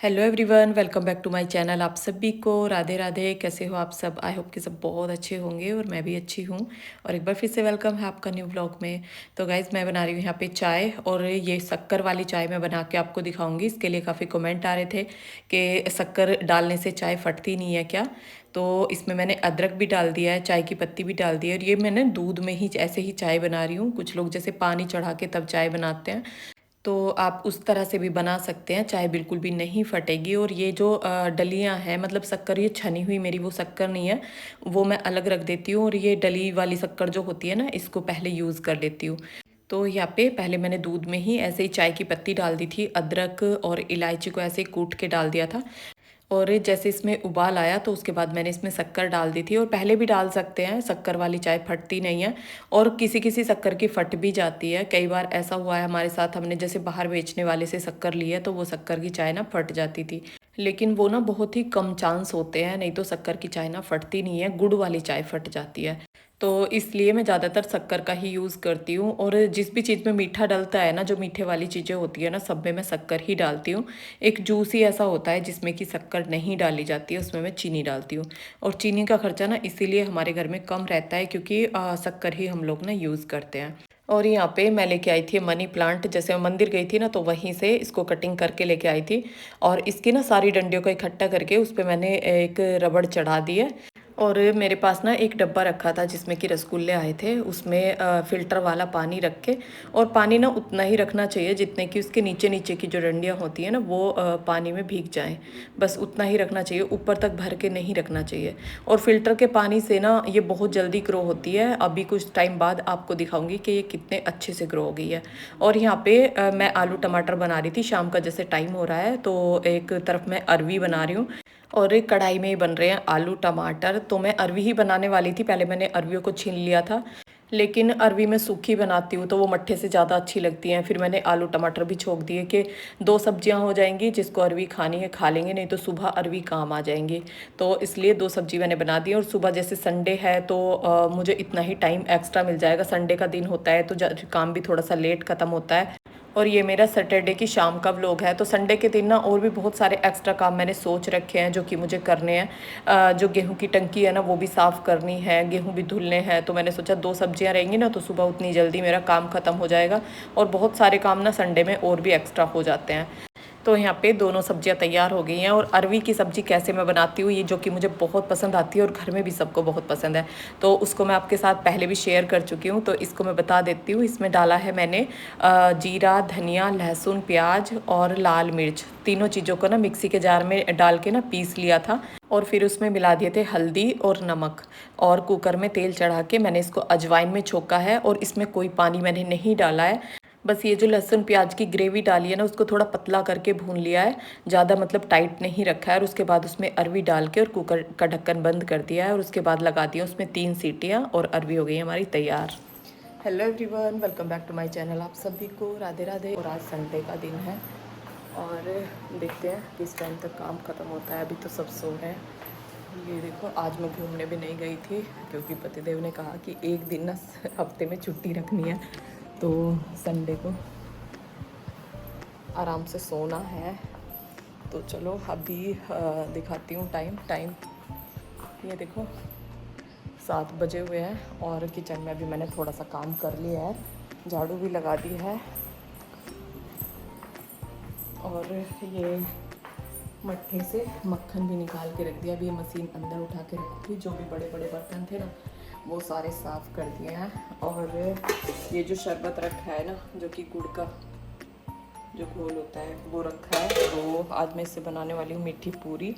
Hello everyone, welcome back to my channel. आप सभी को राधे राधे। कैसे हो आप सब? आई होप कि सब बहुत अच्छे होंगे और मैं भी अच्छी हूँ। और एक बार फिर से वेलकम है आपका न्यू ब्लॉग में। तो गाइज़, मैं बना रही हूँ यहाँ पे चाय, और ये शक्कर वाली चाय मैं बना के आपको दिखाऊंगी। इसके लिए काफ़ी कमेंट आ रहे थे कि शक्कर डालने से चाय फटती नहीं है क्या। तो इसमें मैंने अदरक भी डाल दिया है, चाय की पत्ती भी डाल दी है, और ये मैंने दूध में ही ऐसे ही चाय बना रही हूँ। कुछ लोग जैसे पानी चढ़ा के तब चाय बनाते हैं, तो आप उस तरह से भी बना सकते हैं। चाय बिल्कुल भी नहीं फटेगी। और ये जो डलियां हैं, मतलब शक्कर, ये छनी हुई मेरी वो शक्कर नहीं है, वो मैं अलग रख देती हूँ। और ये डली वाली शक्कर जो होती है ना, इसको पहले यूज़ कर लेती हूँ। तो यहाँ पे पहले मैंने दूध में ही ऐसे ही चाय की पत्ती डाल दी थी, अदरक और इलायची को ऐसे ही कूट के डाल दिया था। और जैसे इसमें उबाल आया तो उसके बाद मैंने इसमें शक्कर डाल दी थी। और पहले भी डाल सकते हैं, शक्कर वाली चाय फटती नहीं है। और किसी किसी शक्कर की फट भी जाती है। कई बार ऐसा हुआ है हमारे साथ, हमने जैसे बाहर बेचने वाले से शक्कर ली है तो वो शक्कर की चाय ना फट जाती थी। लेकिन वो ना बहुत ही कम चांस होते हैं, नहीं तो शक्कर की चाय ना फटती नहीं है, गुड़ वाली चाय फट जाती है। तो इसलिए मैं ज़्यादातर शक्कर का ही यूज़ करती हूँ। और जिस भी चीज़ में मीठा डलता है ना, जो मीठे वाली चीज़ें होती है ना, सब में मैं शक्कर ही डालती हूँ। एक जूस ही ऐसा होता है जिसमें कि शक्कर नहीं डाली जाती है, उसमें मैं चीनी डालती हूँ। और चीनी का खर्चा ना इसीलिए हमारे घर में कम रहता है, क्योंकि शक्कर ही हम लोग ना यूज़ करते हैं। और यहाँ पे मैं लेके आई थी मनी प्लांट। जैसे मैं मंदिर गई थी ना, तो वहीं से इसको कटिंग करके लेके आई थी। और इसकी ना सारी डंडियों को इकट्ठा करके उस पर मैंने एक रबड़ चढ़ा दी है। और मेरे पास ना एक डब्बा रखा था जिसमें कि रसगुल्ले आए थे, उसमें फ़िल्टर वाला पानी रख के। और पानी ना उतना ही रखना चाहिए जितने कि उसके नीचे नीचे की जो डंडियाँ होती हैं ना, वो पानी में भीग जाएं। बस उतना ही रखना चाहिए, ऊपर तक भर के नहीं रखना चाहिए। और फ़िल्टर के पानी से ना ये बहुत जल्दी ग्रो होती है। अभी कुछ टाइम बाद आपको दिखाऊंगी कि ये कितने अच्छे से ग्रो हो गई है। और यहाँ पे मैं आलू टमाटर बना रही थी। शाम का जैसे टाइम हो रहा है, तो एक तरफ मैं अरवी बना रही हूँ, और एक कढ़ाई में ही बन रहे हैं आलू टमाटर। तो मैं अरवी ही बनाने वाली थी, पहले मैंने अरवियों को छीन लिया था। लेकिन अरवी में सूखी बनाती हूँ तो वो मट्ठे से ज़्यादा अच्छी लगती हैं। फिर मैंने आलू टमाटर भी छोक दिए कि दो सब्जियां हो जाएंगी, जिसको अरवी खानी है खा लेंगे, नहीं तो सुबह अरवी काम आ जाएंगी। तो इसलिए दो सब्जी मैंने बना दी। और सुबह जैसे संडे है तो मुझे इतना ही टाइम एक्स्ट्रा मिल जाएगा। संडे का दिन होता है तो काम भी थोड़ा सा लेट ख़त्म होता है। और ये मेरा सैटरडे की शाम का व्लॉग है। तो संडे के दिन ना और भी बहुत सारे एक्स्ट्रा काम मैंने सोच रखे हैं जो कि मुझे करने हैं। जो गेहूं की टंकी है ना, वो भी साफ़ करनी है, गेहूं भी धुलने हैं। तो मैंने सोचा दो सब्जियां रहेंगी ना, तो सुबह उतनी जल्दी मेरा काम ख़त्म हो जाएगा। और बहुत सारे काम ना संडे में और भी एक्स्ट्रा हो जाते हैं। तो यहाँ पे दोनों सब्जियां तैयार हो गई हैं। और अरवी की सब्ज़ी कैसे मैं बनाती हूँ, ये जो कि मुझे बहुत पसंद आती है और घर में भी सबको बहुत पसंद है, तो उसको मैं आपके साथ पहले भी शेयर कर चुकी हूँ। तो इसको मैं बता देती हूँ। इसमें डाला है मैंने जीरा, धनिया, लहसुन, प्याज और लाल मिर्च, तीनों चीज़ों को ना मिक्सी के जार में डाल के ना पीस लिया था। और फिर उसमें मिला दिए थे हल्दी और नमक। और कुकर में तेल चढ़ा के मैंने इसको अजवाइन में छोका है। और इसमें कोई पानी मैंने नहीं डाला है, बस ये जो लहसुन प्याज की ग्रेवी डाली है ना, उसको थोड़ा पतला करके भून लिया है, ज़्यादा मतलब टाइट नहीं रखा है। और उसके बाद उसमें अरवी डाल के और कुकर का ढक्कन बंद कर दिया है। और उसके बाद लगा दिया उसमें 3 सीटियाँ, और अरवी हो गई हमारी तैयार। Hello everyone, welcome back to my channel. आप सभी को राधे राधे। और आज संडे का दिन है, और देखते हैं किस टाइम तक काम ख़त्म होता है। अभी तो सब सो रहे हैं। ये देखो, आज मैं घूमने भी नहीं गई थी, क्योंकि पतिदेव ने कहा कि एक दिन ना हफ्ते में छुट्टी रखनी है, तो संडे को आराम से सोना है। तो चलो अभी दिखाती हूँ टाइम। ये देखो 7 बजे हुए हैं, और किचन में भी मैंने थोड़ा सा काम कर लिया है, झाड़ू भी लगा दी है। और ये मट्ठे से मक्खन भी निकाल के रख दिया। अभी ये मशीन अंदर उठा के रखी, जो भी बड़े बड़े बर्तन थे ना, वो सारे साफ़ कर दिए हैं। और ये जो शरबत रखा है ना, जो कि गुड़ का जो घोल होता है, वो रखा है। तो आज मैं इससे बनाने वाली हूँ मीठी पूरी।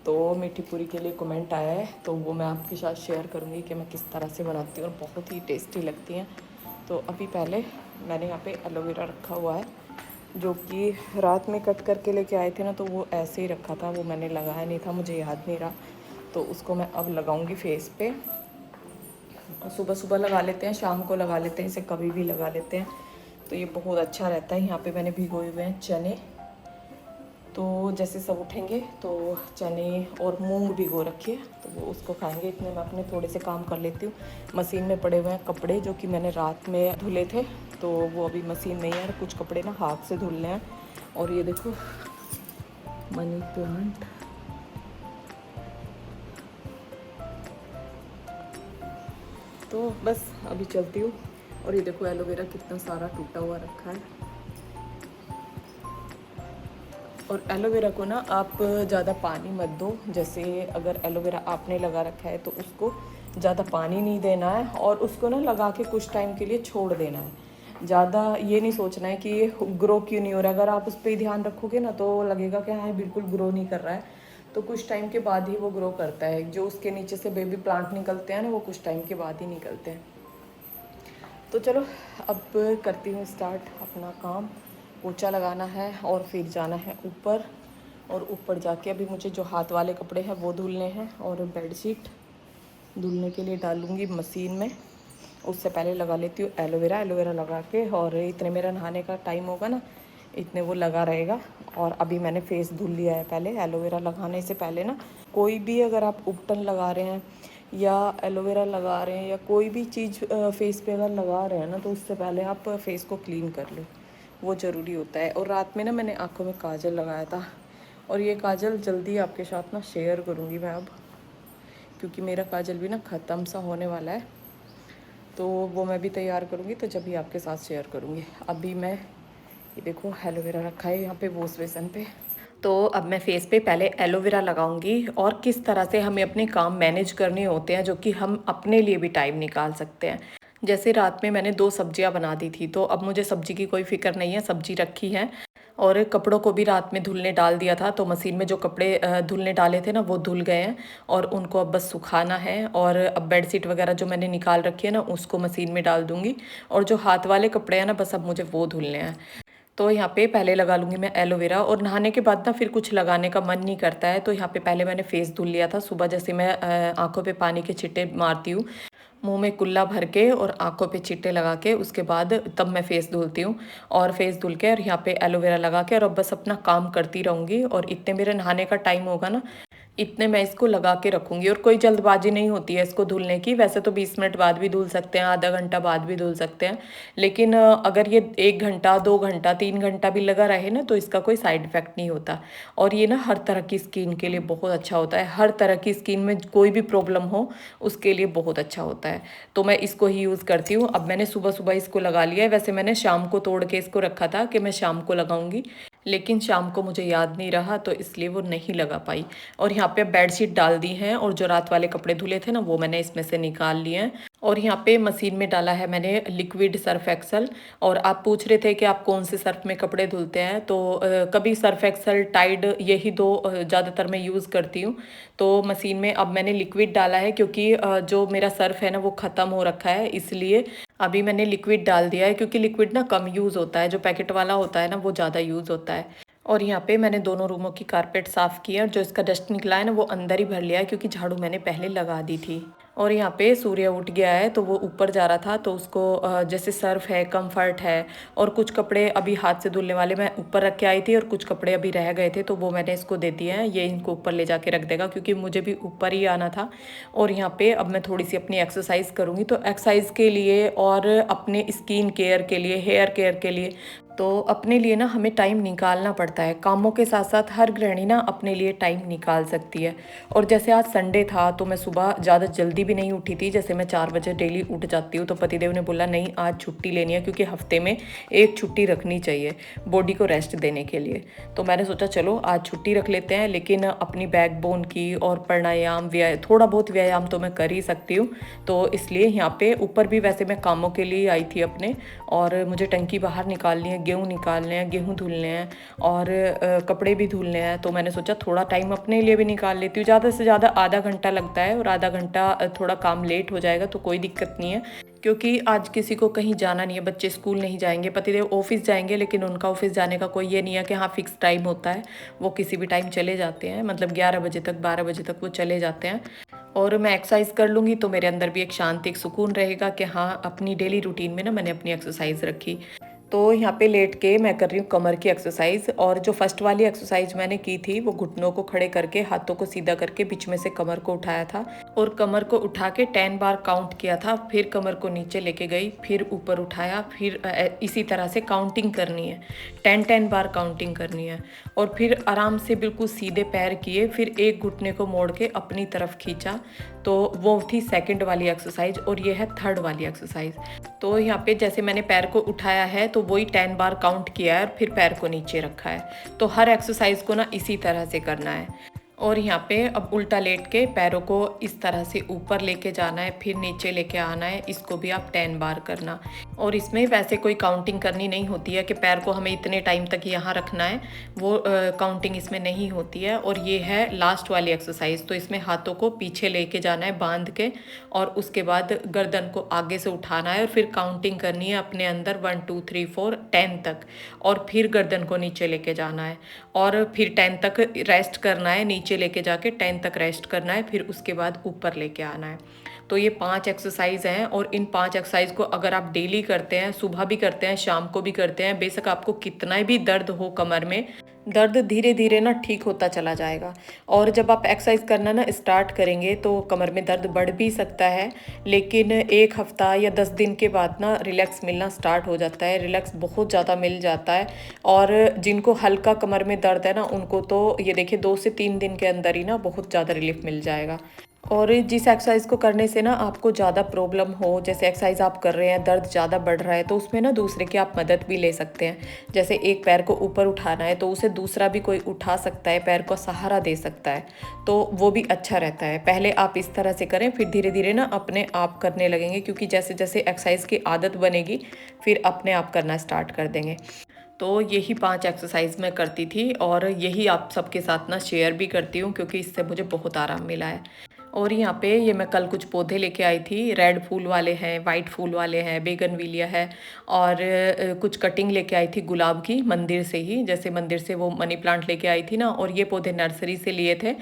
तो मीठी पूरी के लिए कमेंट आया है, तो वो मैं आपके साथ शेयर करूँगी कि मैं किस तरह से बनाती हूँ, और बहुत ही टेस्टी लगती हैं। तो अभी पहले मैंने यहाँ पे एलोवेरा रखा हुआ है, जो कि रात में कट करके लेके आए थे ना, तो वो ऐसे ही रखा था, वो मैंने लगाया नहीं था, मुझे याद नहीं रहा। तो उसको मैं अब लगाऊंगी फेस पे। सुबह सुबह लगा लेते हैं, शाम को लगा लेते हैं, इसे कभी भी लगा लेते हैं, तो ये बहुत अच्छा रहता है। यहाँ पे मैंने भिगोए हुए हैं चने, तो जैसे सब उठेंगे तो चने और मूंग भिगो रखिए, तो वो उसको खाएंगे। इतने मैं अपने थोड़े से काम कर लेती हूँ। मशीन में पड़े हुए हैं कपड़े, जो कि मैंने रात में धुले थे, तो वो अभी मशीन में ही है। कुछ कपड़े ना हाथ से धुलने हैं। और ये देखो मनी प्लांट। तो बस अभी चलती हूँ। और ये देखो एलोवेरा कितना सारा टूटा हुआ रखा है। और एलोवेरा को ना आप ज़्यादा पानी मत दो। जैसे अगर एलोवेरा आपने लगा रखा है तो उसको ज़्यादा पानी नहीं देना है और उसको ना लगा के कुछ टाइम के लिए छोड़ देना है। ज़्यादा ये नहीं सोचना है कि ये ग्रो क्यों नहीं हो रहा है। अगर आप उस पर ध्यान रखोगे ना तो लगेगा कि हाँ बिल्कुल ग्रो नहीं कर रहा है। तो कुछ टाइम के बाद ही वो ग्रो करता है। जो उसके नीचे से बेबी प्लांट निकलते हैं ना वो कुछ टाइम के बाद ही निकलते हैं। तो चलो अब करती हूँ स्टार्ट अपना काम। पोछा लगाना है और फिर जाना है ऊपर। और ऊपर जाके अभी मुझे जो हाथ वाले कपड़े हैं वो धुलने हैं और बेडशीट धुलने के लिए डालूँगी मशीन में। उससे पहले लगा लेती हूँ एलोवेरा। एलोवेरा लगा के और इतने मेरा नहाने का टाइम होगा ना इतने वो लगा रहेगा। और अभी मैंने फेस धुल लिया है पहले। एलोवेरा लगाने से पहले ना कोई भी अगर आप उपटन लगा रहे हैं या एलोवेरा लगा रहे हैं या कोई भी चीज़ फेस पे अगर लगा रहे हैं ना तो उससे पहले आप फेस को क्लीन कर लो, वो ज़रूरी होता है। और रात में ना मैंने आँखों में काजल लगाया था और ये काजल जल्दी आपके साथ ना शेयर करूँगी मैं अब, क्योंकि मेरा काजल भी ना ख़त्म सा होने वाला है। तो वो मैं भी तैयार करूँगी तो जब भी आपके साथ शेयर करूँगी। अभी मैं ये देखो एलोवेरा रखा है यहाँ पे वॉश बेसन पे। तो अब मैं फेस पे पहले एलोवेरा लगाऊंगी। और किस तरह से हमें अपने काम मैनेज करने होते हैं जो कि हम अपने लिए भी टाइम निकाल सकते हैं। जैसे रात में मैंने 2 सब्जियां बना दी थी तो अब मुझे सब्जी की कोई फिक्र नहीं है, सब्जी रखी है। और कपड़ों को भी रात में धुलने डाल दिया था तो मशीन में जो कपड़े धुलने डाले थे ना वो धुल गए हैं और उनको अब बस सुखाना है। और अब बेडशीट वगैरह जो मैंने निकाल रखी है ना उसको मशीन में डाल दूंगी। और जो हाथ वाले कपड़े हैं ना बस अब मुझे वो धुलने हैं। तो यहाँ पे पहले लगा लूँगी मैं एलोवेरा। और नहाने के बाद ना फिर कुछ लगाने का मन नहीं करता है। तो यहाँ पे पहले मैंने फेस धुल लिया था सुबह। जैसे मैं आंखों पे पानी के छिट्टे मारती हूँ मुंह में कुल्ला भर के और आंखों पे छिट्टे लगा के, उसके बाद तब मैं फेस धुलती हूँ। और फेस धुल के और यहाँ पे एलोवेरा लगा के और अब बस अपना काम करती रहूँगी। और इतने मेरे नहाने का टाइम होगा ना इतने मैं इसको लगा के रखूँगी। और कोई जल्दबाजी नहीं होती है इसको धुलने की। वैसे तो 20 मिनट बाद भी धुल सकते हैं, आधा घंटा बाद भी धुल सकते हैं। लेकिन अगर ये 1 घंटा 2 घंटा 3 घंटा भी लगा रहे ना तो इसका कोई साइड इफ़ेक्ट नहीं होता। और ये ना हर तरह की स्किन के लिए बहुत अच्छा होता है। हर तरह की स्किन में कोई भी प्रॉब्लम हो उसके लिए बहुत अच्छा होता है। तो मैं इसको ही यूज़ करती हूँ। अब मैंने सुबह सुबह इसको लगा लिया है। वैसे मैंने शाम को तोड़ के इसको रखा था कि मैं शाम को लगाऊंगी, लेकिन शाम को मुझे याद नहीं रहा तो इसलिए वो नहीं लगा पाई। और यहाँ पे बेडशीट डाल दी हैं और जो रात वाले कपड़े धुले थे ना वो मैंने इसमें से निकाल लिए हैं। और यहाँ पे मशीन में डाला है मैंने लिक्विड सर्फ एक्सल। और आप पूछ रहे थे कि आप कौन से सर्फ में कपड़े धुलते हैं, तो कभी सर्फ एक्सल टाइड यही दो ज़्यादातर मैं यूज़ करती हूँ। तो मशीन में अब मैंने लिक्विड डाला है क्योंकि जो मेरा सर्फ है ना वो ख़त्म हो रखा है, इसलिए अभी मैंने लिक्विड डाल दिया है। क्योंकि लिक्विड ना कम यूज़ होता है, जो पैकेट वाला होता है ना वो ज़्यादा यूज़ होता है। और यहाँ पे मैंने दोनों रूमों की कारपेट साफ़ की है और जो इसका डस्ट निकला है ना वो अंदर ही भर लिया है क्योंकि झाड़ू मैंने पहले लगा दी थी। और यहाँ पे सूर्य उठ गया है तो वो ऊपर जा रहा था तो उसको जैसे सर्फ है, कंफर्ट है और कुछ कपड़े अभी हाथ से धुलने वाले मैं ऊपर रख के आई थी और कुछ कपड़े अभी रह गए थे तो वो मैंने इसको दे दिए हैं। ये इनको ऊपर ले जाके रख देगा क्योंकि मुझे भी ऊपर ही आना था। और यहाँ पे अब मैं थोड़ी सी अपनी एक्सरसाइज करूँगी। तो एक्सरसाइज के लिए और अपने स्किन केयर के लिए, हेयर केयर के लिए, तो अपने लिए ना हमें टाइम निकालना पड़ता है। कामों के साथ साथ हर गृहिणी ना अपने लिए टाइम निकाल सकती है। और जैसे आज संडे था तो मैं सुबह ज़्यादा जल्दी भी नहीं उठी थी। जैसे मैं 4 बजे डेली उठ जाती हूँ तो पतिदेव ने बोला नहीं आज छुट्टी लेनी है क्योंकि हफ्ते में एक छुट्टी रखनी चाहिए बॉडी को रेस्ट देने के लिए। तो मैंने सोचा चलो आज छुट्टी रख लेते हैं, लेकिन अपनी बैकबोन की और प्राणायाम थोड़ा बहुत व्यायाम तो मैं कर ही सकती हूँ। तो इसलिए यहाँ पे ऊपर भी वैसे मैं कामों के लिए आई थी अपने, और मुझे टंकी बाहर निकालनी है, गेहूँ निकालने हैं, गेहूँ धुलने हैं और कपड़े भी धुलने हैं। तो मैंने सोचा थोड़ा टाइम अपने लिए भी निकाल लेती हूँ। ज़्यादा से ज़्यादा आधा घंटा लगता है और आधा घंटा थोड़ा काम लेट हो जाएगा तो कोई दिक्कत नहीं है क्योंकि आज किसी को कहीं जाना नहीं है। बच्चे स्कूल नहीं जाएंगे, पतिदेव ऑफिस जाएंगे, लेकिन उनका ऑफिस जाने का कोई ये नहीं है कि हाँ फिक्स टाइम होता है। वो किसी भी टाइम चले जाते हैं, मतलब 11 बजे तक 12 बजे तक वो चले जाते हैं। और मैं एक्सरसाइज कर लूँगी तो मेरे अंदर भी एक शांति, एक सुकून रहेगा कि हाँ अपनी डेली रूटीन में ना मैंने अपनी एक्सरसाइज रखी। तो यहाँ पे लेट के मैं कर रही हूँ कमर की एक्सरसाइज। और जो फर्स्ट वाली एक्सरसाइज मैंने की थी वो घुटनों को खड़े करके हाथों को सीधा करके बीच में से कमर को उठाया था और कमर को उठा के 10 बार काउंट किया था। फिर कमर को नीचे लेके गई, फिर ऊपर उठाया, फिर इसी तरह से काउंटिंग करनी है, 10 बार काउंटिंग करनी है। और फिर आराम से बिल्कुल सीधे पैर किए, फिर एक घुटने को मोड़ के अपनी तरफ खींचा। तो वो थी सेकंड वाली एक्सरसाइज और ये है थर्ड वाली एक्सरसाइज। तो यहाँ पे जैसे मैंने पैर को उठाया है तो वही 10 बार काउंट किया है और फिर पैर को नीचे रखा है। तो हर एक्सरसाइज को ना इसी तरह से करना है। और यहाँ पे अब उल्टा लेट के पैरों को इस तरह से ऊपर लेके जाना है, फिर नीचे लेके आना है। इसको भी आप 10 बार करना। और इसमें वैसे कोई काउंटिंग करनी नहीं होती है कि पैर को हमें इतने टाइम तक यहाँ रखना है, वो काउंटिंग इसमें नहीं होती है। और ये है लास्ट वाली एक्सरसाइज। तो इसमें हाथों को पीछे लेके जाना है बांध के, और उसके बाद गर्दन को आगे से उठाना है और फिर काउंटिंग करनी है अपने अंदर 1 2 3 4 10 तक। और फिर गर्दन को नीचे लेके जाना है और फिर 10 तक रेस्ट करना है, नीचे लेके जाके 10 तक रेस्ट करना है, फिर उसके बाद ऊपर लेके आना है। तो ये 5 एक्सरसाइज हैं और इन 5 एक्सरसाइज को अगर आप डेली करते हैं, सुबह भी करते हैं, शाम को भी करते हैं, बेशक आपको कितना भी दर्द हो कमर में, दर्द धीरे धीरे ना ठीक होता चला जाएगा। और जब आप एक्सरसाइज करना ना स्टार्ट करेंगे तो कमर में दर्द बढ़ भी सकता है, लेकिन 1 हफ्ता या 10 दिन के बाद ना रिलैक्स मिलना स्टार्ट हो जाता है, रिलैक्स बहुत ज़्यादा मिल जाता है। और जिनको हल्का कमर में दर्द है ना, उनको तो ये देखिए 2 से 3 दिन के अंदर ही ना बहुत ज़्यादा रिलीफ मिल जाएगा। और जिस एक्सरसाइज को करने से ना आपको ज़्यादा प्रॉब्लम हो, जैसे एक्सरसाइज आप कर रहे हैं, दर्द ज़्यादा बढ़ रहा है, तो उसमें ना दूसरे की आप मदद भी ले सकते हैं। जैसे एक पैर को ऊपर उठाना है तो उसे दूसरा भी कोई उठा सकता है, पैर को सहारा दे सकता है, तो वो भी अच्छा रहता है। पहले आप इस तरह से करें, फिर धीरे धीरे ना अपने आप करने लगेंगे, क्योंकि जैसे जैसे एक्सरसाइज की आदत बनेगी फिर अपने आप करना स्टार्ट कर देंगे। तो यही 5 एक्सरसाइज मैं करती थी और यही आप सबके साथ ना शेयर भी करती हूँ, क्योंकि इससे मुझे बहुत आराम मिला है। और यहाँ पे ये मैं कल कुछ पौधे लेके आई थी, रेड फूल वाले हैं, वाइट फूल वाले हैं, बेगनविलिया है, और कुछ कटिंग लेके आई थी गुलाब की मंदिर से ही, जैसे मंदिर से वो मनी प्लांट लेके आई थी ना, और ये पौधे नर्सरी से लिए थे।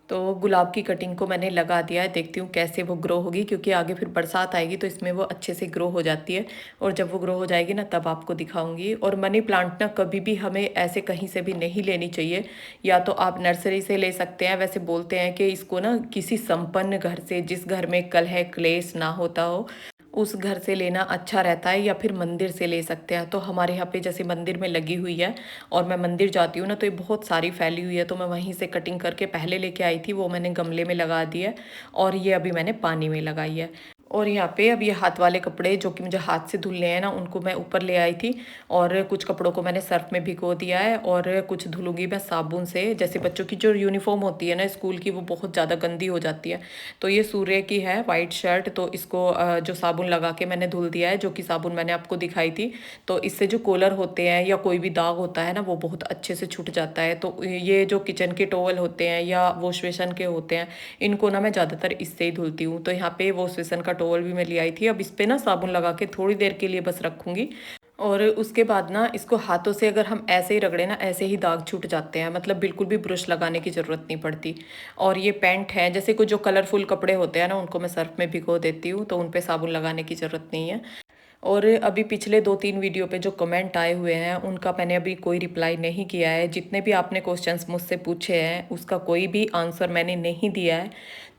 तो गुलाब की कटिंग को मैंने लगा दिया है, देखती हूँ कैसे वो ग्रो होगी, क्योंकि आगे फिर बरसात आएगी तो इसमें वो अच्छे से ग्रो हो जाती है। और जब वो ग्रो हो जाएगी ना तब आपको दिखाऊंगी। और मनी प्लांट ना कभी भी हमें ऐसे कहीं से भी नहीं लेनी चाहिए, या तो आप नर्सरी से ले सकते हैं। वैसे बोलते हैं कि इसको ना किसी संपन्न घर से, जिस घर में कलह क्लेश ना होता हो, उस घर से लेना अच्छा रहता है, या फिर मंदिर से ले सकते हैं। तो हमारे यहाँ पे जैसे मंदिर में लगी हुई है, और मैं मंदिर जाती हूँ ना तो ये बहुत सारी फैली हुई है, तो मैं वहीं से कटिंग करके पहले लेके आई थी, वो मैंने गमले में लगा दी है और ये अभी मैंने पानी में लगाई है। और यहाँ पे अब ये हाथ वाले कपड़े जो कि मुझे हाथ से धुलने हैं ना, उनको मैं ऊपर ले आई थी, और कुछ कपड़ों को मैंने सर्फ में भिगो दिया है, और कुछ धुलूंगी मैं साबुन से। जैसे बच्चों की जो यूनिफॉर्म होती है ना स्कूल की, वो बहुत ज़्यादा गंदी हो जाती है। तो ये सूर्य की है वाइट शर्ट, तो इसको जो साबुन लगा के मैंने धुल दिया है, जो कि साबुन मैंने आपको दिखाई थी। तो इससे जो कॉलर होते हैं या कोई भी दाग होता है ना, वो बहुत अच्छे से छूट जाता है। तो ये जो किचन के टॉवल होते हैं या वॉश बेसन के होते हैं, इनको ना मैं ज़्यादातर इससे ही धुलती हूँ। तो यहाँ पे वॉश बेसन का टॉवल भी मैं ले आई थी। अब इस पे ना साबुन लगा के थोड़ी देर के लिए बस रखूँगी, और उसके बाद ना इसको हाथों से अगर हम ऐसे ही रगड़े ना, ऐसे ही दाग छूट जाते हैं, मतलब बिल्कुल भी ब्रश लगाने की ज़रूरत नहीं पड़ती। और ये पैंट है, जैसे कुछ जो कलरफुल कपड़े होते हैं ना, उनको मैं सर्फ में भिगो देती हूँ, तो उन पे साबुन लगाने की ज़रूरत नहीं है। और अभी पिछले 2-3 वीडियो पे जो कमेंट आए हुए हैं उनका मैंने अभी कोई रिप्लाई नहीं किया है। जितने भी आपने क्वेश्चंस मुझसे पूछे हैं उसका कोई भी आंसर मैंने नहीं दिया है।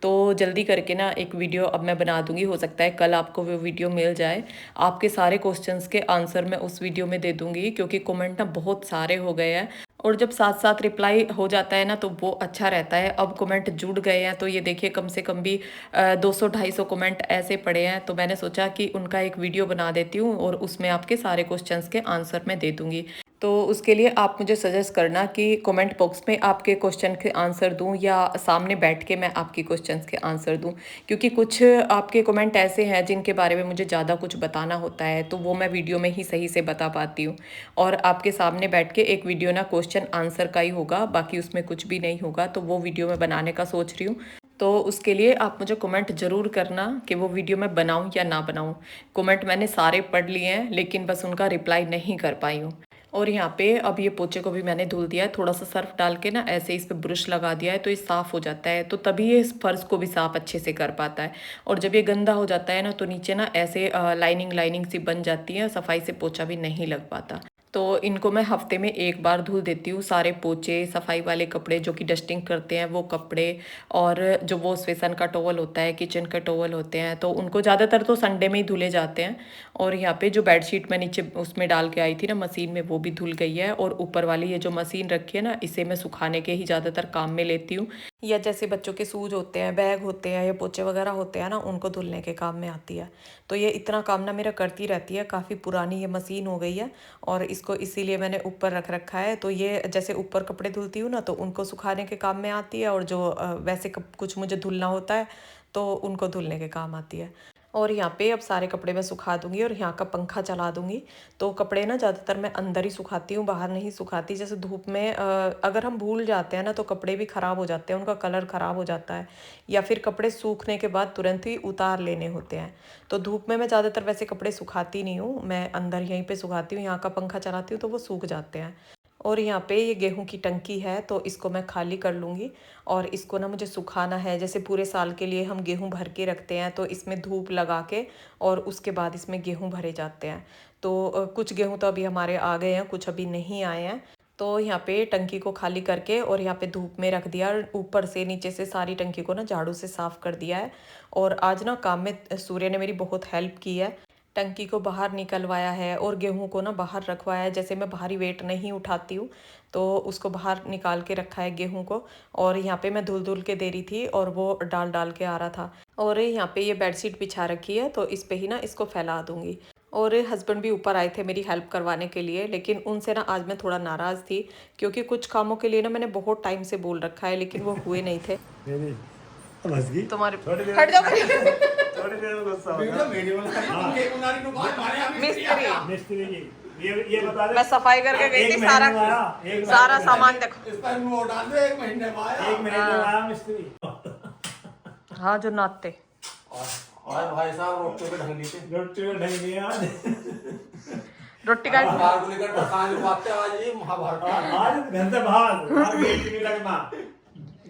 तो जल्दी करके ना एक वीडियो अब मैं बना दूंगी, हो सकता है कल आपको वो वीडियो मिल जाए। आपके सारे क्वेश्चंस के आंसर मैं उस वीडियो में दे दूंगी, क्योंकि कमेंट ना बहुत सारे हो गए हैं, और जब साथ साथ रिप्लाई हो जाता है ना तो वो अच्छा रहता है। अब कमेंट जुड़ गए हैं, तो ये देखिए कम से कम भी 200-250 कमेंट ऐसे पड़े हैं, तो मैंने सोचा कि उनका एक वीडियो बना देती हूँ और उसमें आपके सारे क्वेश्चंस के आंसर मैं दे दूँगी। तो उसके लिए आप मुझे सजेस्ट करना कि कमेंट बॉक्स में आपके क्वेश्चन के आंसर दूं, या सामने बैठ के मैं आपकी क्वेश्चंस के आंसर दूं, क्योंकि कुछ आपके कमेंट ऐसे हैं जिनके बारे में मुझे ज़्यादा कुछ बताना होता है, तो वो मैं वीडियो में ही सही से बता पाती हूँ। और आपके सामने बैठ के एक वीडियो ना क्वेश्चन आंसर का ही होगा, बाकी उसमें कुछ भी नहीं होगा, तो वो वीडियो मैं बनाने का सोच रही हूँ। तो उसके लिए आप मुझे कमेंट ज़रूर करना कि वो वीडियो मैं बनाऊं या ना बनाऊं। कमेंट मैंने सारे पढ़ लिए हैं, लेकिन बस उनका रिप्लाई नहीं कर पाई हूँ। और यहाँ पे अब ये पोचे को भी मैंने धुल दिया है, थोड़ा सा सर्फ डाल के ना ऐसे इस पे ब्रश लगा दिया है तो ये साफ़ हो जाता है, तो तभी ये इस फर्श को भी साफ़ अच्छे से कर पाता है। और जब ये गंदा हो जाता है ना तो नीचे ना ऐसे लाइनिंग लाइनिंग सी बन जाती है, सफाई से पोछा भी नहीं लग पाता। तो इनको मैं हफ्ते में एक बार धुल देती हूँ, सारे पोचे, सफाई वाले कपड़े जो कि डस्टिंग करते हैं वो कपड़े, और जो वॉश बेसन का टॉवल होता है, किचन का टॉवल होते हैं, तो उनको ज़्यादातर तो संडे में ही धुले जाते हैं। और यहाँ पे जो बेडशीट मैं नीचे उसमें डाल के आई थी ना मशीन में, वो भी धुल गई है। और ऊपर वाली ये जो मशीन रखी है ना, इसे मैं सुखाने के ही ज़्यादातर काम में लेती हूँ, या जैसे बच्चों के शूज होते हैं, बैग होते हैं या पोचे वगैरह होते हैं ना, उनको धुलने के काम में आती है। तो ये इतना काम ना मेरा करती रहती है। काफ़ी पुरानी ये मशीन हो गई है और इसको इसीलिए मैंने ऊपर रख रखा है। तो ये जैसे ऊपर कपड़े धुलती हूँ ना तो उनको सुखाने के काम में आती है, और जो वैसे कुछ मुझे धुलना होता है तो उनको धुलने के काम आती है। और यहाँ पे अब सारे कपड़े मैं सुखा दूंगी और यहाँ का पंखा चला दूंगी। तो कपड़े ना ज़्यादातर मैं अंदर ही सुखाती हूँ, बाहर नहीं सुखाती। जैसे धूप में अगर हम भूल जाते हैं ना तो कपड़े भी ख़राब हो जाते हैं, उनका कलर ख़राब हो जाता है, या फिर कपड़े सूखने के बाद तुरंत ही उतार लेने होते हैं। तो धूप में मैं ज़्यादातर वैसे कपड़े सुखाती नहीं हूँ, मैं अंदर यहीं पर सुखाती हूँ, यहाँ का पंखा चलाती हूँ तो वो सूख जाते हैं। और यहाँ पे ये गेहूं की टंकी है तो इसको मैं खाली कर लूँगी, और इसको ना मुझे सुखाना है। जैसे पूरे साल के लिए हम गेहूं भर के रखते हैं तो इसमें धूप लगा के और उसके बाद इसमें गेहूं भरे जाते हैं। तो कुछ गेहूं तो अभी हमारे आ गए हैं, कुछ अभी नहीं आए हैं। तो यहाँ पे टंकी को खाली करके और यहाँ पे धूप में रख दिया, ऊपर से नीचे से सारी टंकी को ना झाड़ू से साफ़ कर दिया है। और आज ना काम में सूर्य ने मेरी बहुत हेल्प की है, टंकी को बाहर निकलवाया है और गेहूं को ना बाहर रखवाया है। जैसे मैं भारी वेट नहीं उठाती हूँ तो उसको बाहर निकाल के रखा है गेहूं को। और यहाँ पे मैं धुल धुल के दे रही थी और वो डाल डाल के आ रहा था। और यहाँ पे ये बेडशीट बिछा रखी है तो इस पे ही ना इसको फैला दूंगी। और हस्बैंड भी ऊपर आए थे मेरी हेल्प करवाने के लिए, लेकिन उनसे ना आज मैं थोड़ा नाराज़ थी, क्योंकि कुछ कामों के लिए ना मैंने बहुत टाइम से बोल रखा है लेकिन वो हुए नहीं थे। बस गई तुम्हारे थोड़ी देर हट जाओ थोड़ी देर में गुस्सा होगा। मिस्त्री, मिस्त्री जी ये बता दे, मैं सफाई करके गई एक थी, महीने सारा में आया, एक सारा महीने में सामान देखो। इस टाइम वो डाल दे, 1 महीने में आया। एक महीने में आया मिस्त्री। हाँ जो नाते और भाई साहब रोटी पे ढंग ली थी। रोटी में ढंग नहीं आज रोटी का बाहर को लेकर सांझ बातें आज ये महाभारत आज घर से बाहर गेट नहीं लगना,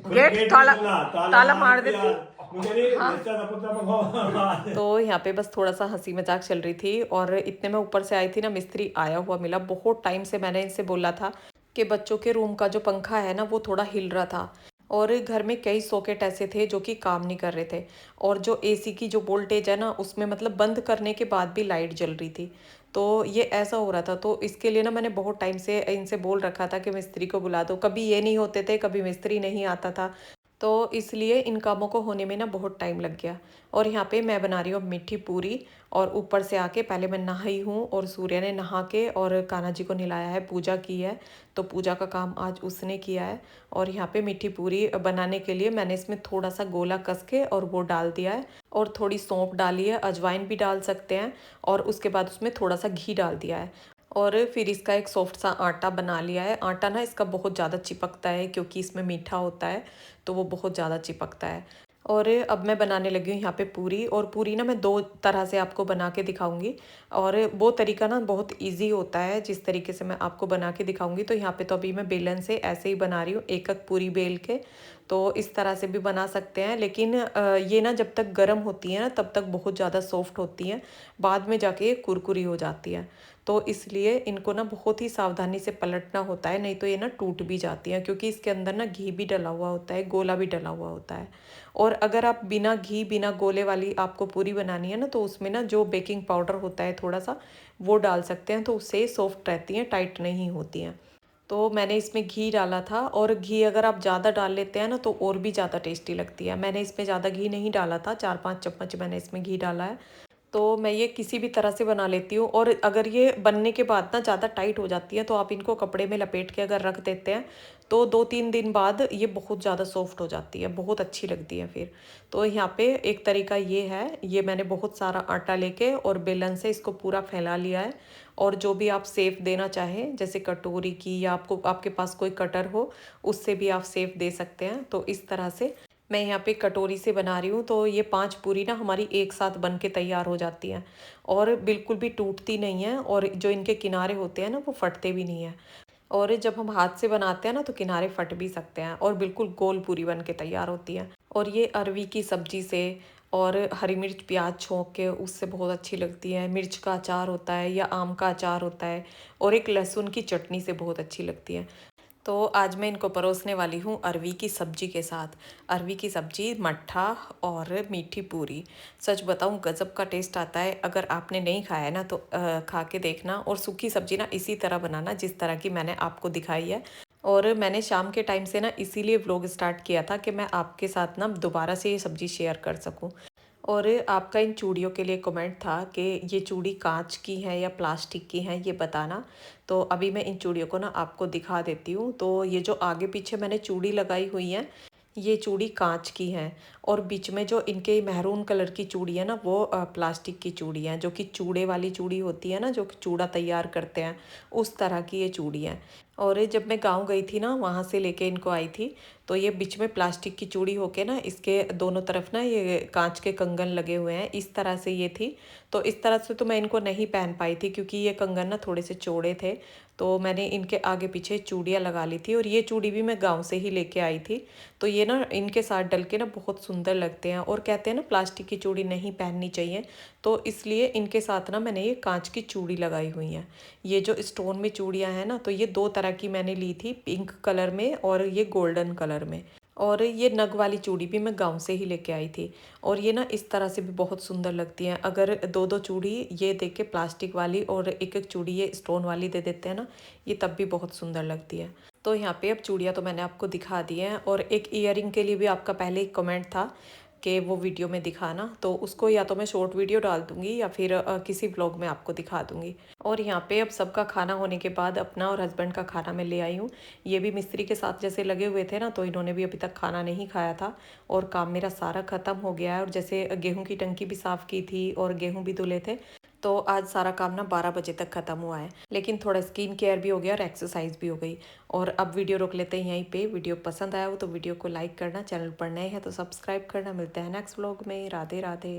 गेट ताला मार देती। मुझे नहीं बच्चा सब तो यहाँ पे बस थोड़ा सा हंसी मजाक चल रही थी, और इतने में ऊपर से आई थी ना, मिस्त्री आया हुआ मिला। बहुत टाइम से मैंने इनसे बोला था कि बच्चों के रूम का जो पंखा है ना वो थोड़ा हिल रहा था, और घर में कई सॉकेट ऐसे थे जो कि काम नहीं कर रहे थे, और जो एसी की जो वोल्टेज है ना उसमें मतलब बंद करने के बाद भी लाइट जल रही थी। तो ये ऐसा हो रहा था, तो इसके लिए ना मैंने बहुत टाइम से इनसे बोल रखा था कि मिस्त्री को बुला दो। कभी ये नहीं होते थे, कभी मिस्त्री नहीं आता था, तो इसलिए इन कामों को होने में ना बहुत टाइम लग गया। और यहाँ पे मैं बना रही हूँ मीठी पूरी, और ऊपर से आके पहले मैं नहाई हूँ और सूर्य ने नहा के और कान्हा जी को नहलाया है, पूजा की है, तो पूजा का काम आज उसने किया है। और यहाँ पे मीठी पूरी बनाने के लिए मैंने इसमें थोड़ा सा गोला कस के और वो डाल दिया है, और थोड़ी सौंफ डाली है, अजवाइन भी डाल सकते हैं, और उसके बाद उसमें थोड़ा सा घी डाल दिया है। और फिर इसका एक सॉफ्ट सा आटा बना लिया है। आटा ना इसका बहुत ज़्यादा चिपकता है क्योंकि इसमें मीठा होता है, तो वो बहुत ज़्यादा चिपकता है। और अब मैं बनाने लगी हूँ यहाँ पे पूरी, और पूरी ना मैं 2 तरह से आपको बना के दिखाऊंगी, और वो तरीका ना बहुत इजी होता है जिस तरीके से मैं आपको बना के दिखाऊंगी। तो यहाँ पे तो अभी मैं बेलन से ऐसे ही बना रही हूँ, एक एक पूरी बेल के। तो इस तरह से भी बना सकते हैं, लेकिन ये ना जब तक गर्म होती है ना तब तक बहुत ज़्यादा सॉफ्ट होती हैं, बाद में जाके ये कुरकुरी हो जाती है। तो इसलिए इनको ना बहुत ही सावधानी से पलटना होता है, नहीं तो ये ना टूट भी जाती हैं, क्योंकि इसके अंदर ना घी भी डला हुआ होता है, गोला भी डला हुआ होता है। और अगर आप बिना घी बिना गोले वाली आपको पूरी बनानी है ना, तो उसमें ना जो बेकिंग पाउडर होता है थोड़ा सा, वो डाल सकते हैं, तो उससे सॉफ्ट रहती हैं, टाइट नहीं होती हैं। तो मैंने इसमें घी डाला था, और घी अगर आप ज़्यादा डाल लेते हैं ना तो और भी ज़्यादा टेस्टी लगती है। मैंने इसमें ज़्यादा घी नहीं डाला था, 4-5 चम्मच मैंने इसमें घी डाला है। तो मैं ये किसी भी तरह से बना लेती हूँ, और अगर ये बनने के बाद ना ज़्यादा टाइट हो जाती है तो आप इनको कपड़े में लपेट के अगर रख देते हैं तो 2-3 दिन बाद ये बहुत ज़्यादा सॉफ्ट हो जाती है, बहुत अच्छी लगती है फिर। तो यहाँ पे एक तरीका ये है, ये मैंने बहुत सारा आटा लेके और बेलन से इसको पूरा फैला लिया है, और जो भी आप सेफ देना चाहें, जैसे कटोरी की या आपको आपके पास कोई कटर हो उससे भी आप सेफ दे सकते हैं। तो इस तरह से मैं यहाँ पे कटोरी से बना रही हूँ, तो ये 5 पूरी ना हमारी एक साथ बन के तैयार हो जाती हैं और बिल्कुल भी टूटती नहीं है, और जो इनके किनारे होते हैं ना वो फटते भी नहीं है। और जब हम हाथ से बनाते हैं ना तो किनारे फट भी सकते हैं, और बिल्कुल गोल पूरी बन के तैयार होती है। और ये अरवी की सब्जी से और हरी मिर्च प्याज छोंक के उससे बहुत अच्छी लगती है। मिर्च का अचार होता है या आम का अचार होता है, और एक लहसुन की चटनी से बहुत अच्छी लगती है। तो आज मैं इनको परोसने वाली हूँ अरवी की सब्जी के साथ। अरवी की सब्जी, मट्ठा और मीठी पूरी। सच बताऊँ गज़ब का टेस्ट आता है। अगर आपने नहीं खाया है ना तो खा के देखना। और सूखी सब्जी ना इसी तरह बनाना जिस तरह की मैंने आपको दिखाई है। और मैंने शाम के टाइम से ना इसीलिए व्लॉग स्टार्ट किया था कि मैं आपके साथ ना दोबारा से ये सब्ज़ी शेयर कर सकूं। और आपका इन चूड़ियों के लिए कमेंट था कि ये चूड़ी कांच की है या प्लास्टिक की है, ये बताना। तो अभी मैं इन चूड़ियों को ना आपको दिखा देती हूँ। तो ये जो आगे पीछे मैंने चूड़ी लगाई हुई है, ये चूड़ी कांच की है। और बीच में जो इनके मैरून कलर की चूड़ी है ना वो प्लास्टिक की चूड़ी है, जो कि चूड़े वाली चूड़ी होती है ना, जो चूड़ा तैयार करते हैं उस तरह की ये चूड़ी है। और जब मैं गांव गई थी ना वहाँ से लेके इनको आई थी, तो ये बीच में प्लास्टिक की चूड़ी होके ना इसके दोनों तरफ ना ये कांच के कंगन लगे हुए हैं, इस तरह से ये थी। तो इस तरह से तो मैं इनको नहीं पहन पाई थी क्योंकि ये कंगन ना थोड़े से चौड़े थे। तो मैंने इनके आगे पीछे चूड़ियाँ लगा ली थी, और ये चूड़ी भी मैं गांव से ही लेके आई थी। तो ये ना इनके साथ डल के ना बहुत सुंदर लगते हैं। और कहते हैं ना प्लास्टिक की चूड़ी नहीं पहननी चाहिए, तो इसलिए इनके साथ ना मैंने ये कांच की चूड़ी लगाई हुई है। ये जो स्टोन में चूड़ियाँ हैं ना, तो ये 2 तरह की मैंने ली थी, पिंक कलर में और ये गोल्डन कलर में। और ये नग वाली चूड़ी भी मैं गांव से ही लेके आई थी। और ये ना इस तरह से भी बहुत सुंदर लगती हैं। अगर 2-2 चूड़ी ये दे के प्लास्टिक वाली और एक-एक चूड़ी ये स्टोन वाली दे देते हैं ना, ये तब भी बहुत सुंदर लगती है। तो यहाँ पे अब चूड़ियाँ तो मैंने आपको दिखा दी हैं, और एक ईयरिंग के लिए भी आपका पहले एक कमेंट था कि वो वीडियो में दिखाना, तो उसको या तो मैं शॉर्ट वीडियो डाल दूँगी या फिर किसी व्लॉग में आपको दिखा दूँगी। और यहाँ पे अब सबका खाना होने के बाद अपना और हस्बैंड का खाना मैं ले आई हूँ। ये भी मिस्त्री के साथ जैसे लगे हुए थे ना, तो इन्होंने भी अभी तक खाना नहीं खाया था। और काम मेरा सारा ख़त्म हो गया है, और जैसे गेहूँ की टंकी भी साफ़ की थी और गेहूँ भी धुले थे। तो आज सारा काम ना 12 बजे तक ख़त्म हुआ है, लेकिन थोड़ा स्किन केयर भी हो गया और एक्सरसाइज भी हो गई। और अब वीडियो रोक लेते हैं यहीं पे। वीडियो पसंद आया हो तो वीडियो को लाइक करना, चैनल पर नए हैं तो सब्सक्राइब करना। मिलते हैं नेक्स्ट व्लॉग में। राधे राधे।